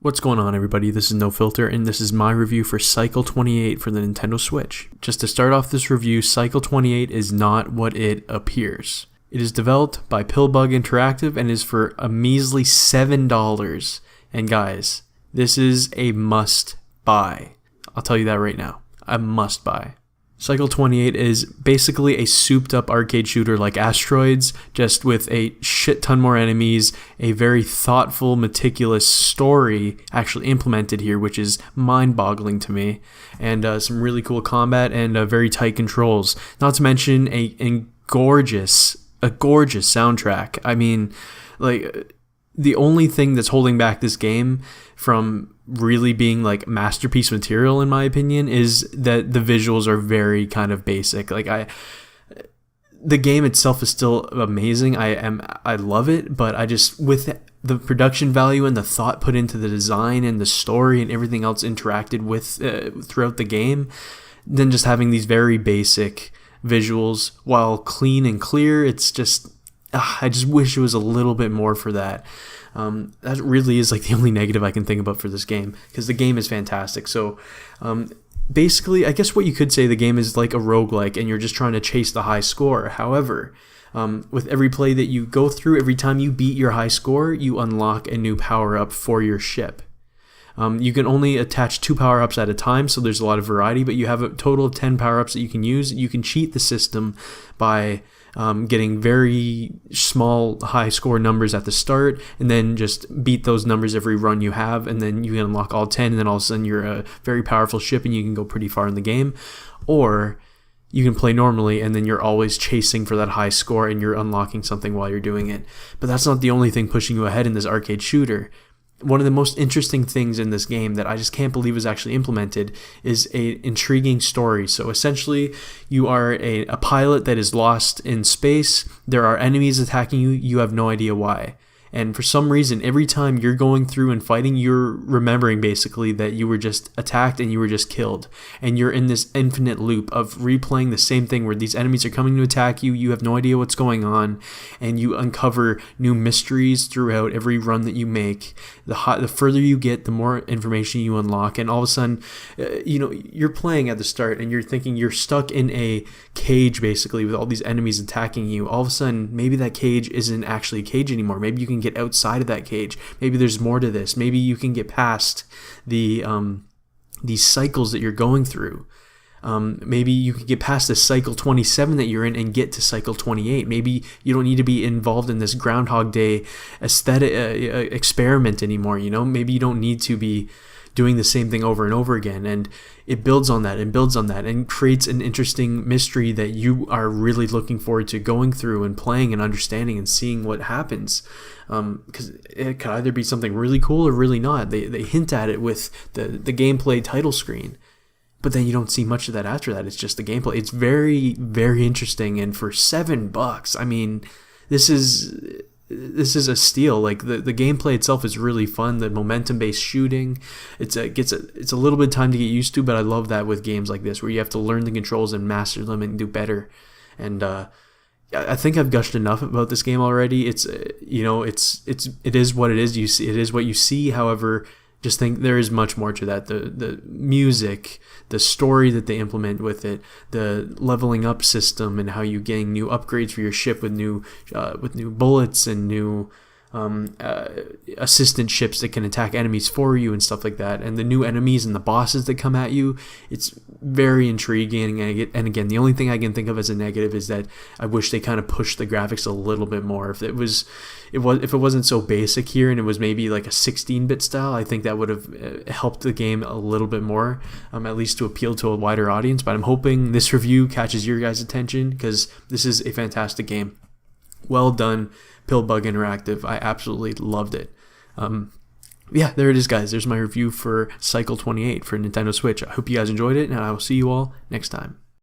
What's going on, everybody? This is No Filter, and this is my review for Cycle 28 for the Nintendo Switch. Just to start off this review, Cycle 28 is not what it appears. It is developed by Pillbug Interactive and is for a measly $7. And guys, this is a must-buy. I'll tell you that right now. A must-buy. Cycle 28 is basically a souped-up arcade shooter like Asteroids, just with a shit ton more enemies, a very thoughtful, meticulous story actually implemented here, which is mind-boggling to me, and some really cool combat and very tight controls. Not to mention a gorgeous soundtrack. I mean, like, the only thing that's holding back this game from really being like masterpiece material, in my opinion, is that the visuals are very kind of basic. The game itself is still amazing. I love it, but I just, with the production value and the thought put into the design and the story and everything else interacted with throughout the game, then just having these very basic visuals while clean and clear, it's just, I just wish it was a little bit more for that. That really is like the only negative I can think about for this game, because the game is fantastic. So basically, I guess what you could say, the game is like a roguelike and you're just trying to chase the high score. However, with every play that you go through, every time you beat your high score, you unlock a new power-up for your ship. You can only attach 2 power-ups at a time, so there's a lot of variety, but you have a total of 10 power-ups that you can use. You can cheat the system by getting very small high score numbers at the start, and then just beat those numbers every run you have, and then you can unlock all 10, and then all of a sudden you're a very powerful ship and you can go pretty far in the game. Or you can play normally and then you're always chasing for that high score and you're unlocking something while you're doing it. But that's not the only thing pushing you ahead in this arcade shooter. One of the most interesting things in this game that I just can't believe is actually implemented is an intriguing story. So essentially, you are a pilot that is lost in space. There are enemies attacking you. You have no idea why. And for some reason, every time you're going through and fighting, you're remembering basically that you were just attacked and you were just killed. And you're in this infinite loop of replaying the same thing where these enemies are coming to attack you, you have no idea what's going on, and you uncover new mysteries throughout every run that you make. The further you get, the more information you unlock, and all of a sudden, you're playing at the start and you're thinking you're stuck in a cage basically with all these enemies attacking you. All of a sudden, maybe that cage isn't actually a cage anymore. Maybe you can get outside of that cage. Maybe there's more to this. Maybe you can get past these cycles that you're going through. Maybe you can get past the cycle 27 that you're in and get to cycle 28. Maybe you don't need to be involved in this Groundhog Day aesthetic experiment anymore. Maybe you don't need to be doing the same thing over and over again, and it builds on that and creates an interesting mystery that you are really looking forward to going through and playing and understanding and seeing what happens, because it could either be something really cool or really not. They hint at it with the gameplay title screen, but then you don't see much of that after that. It's just the gameplay. It's very, very interesting, and for $7, I mean, this is a steal. Like the gameplay itself is really fun. The momentum-based shooting, it's a little bit of time to get used to, but I love that with games like this where you have to learn the controls and master them and do better. And I think I've gushed enough about this game already. It is what it is. It is what you see. However, just think there is much more to that. The music, the story that they implement with it, the leveling up system, and how you getting new upgrades for your ship with new bullets and new assistant ships that can attack enemies for you and stuff like that, and the new enemies and the bosses that come at you. It's very intriguing, and again, the only thing I can think of as a negative is that I wish they kind of pushed the graphics a little bit more. If it wasn't so basic here and it was maybe like a 16-bit style, I think that would have helped the game a little bit more, at least to appeal to a wider audience. But I'm hoping this review catches your guys' attention, because this is a fantastic game. Well done, Pillbug Interactive. I absolutely loved it. Yeah, there it is, guys. There's my review for Cycle 28 for Nintendo Switch. I hope you guys enjoyed it, and I will see you all next time.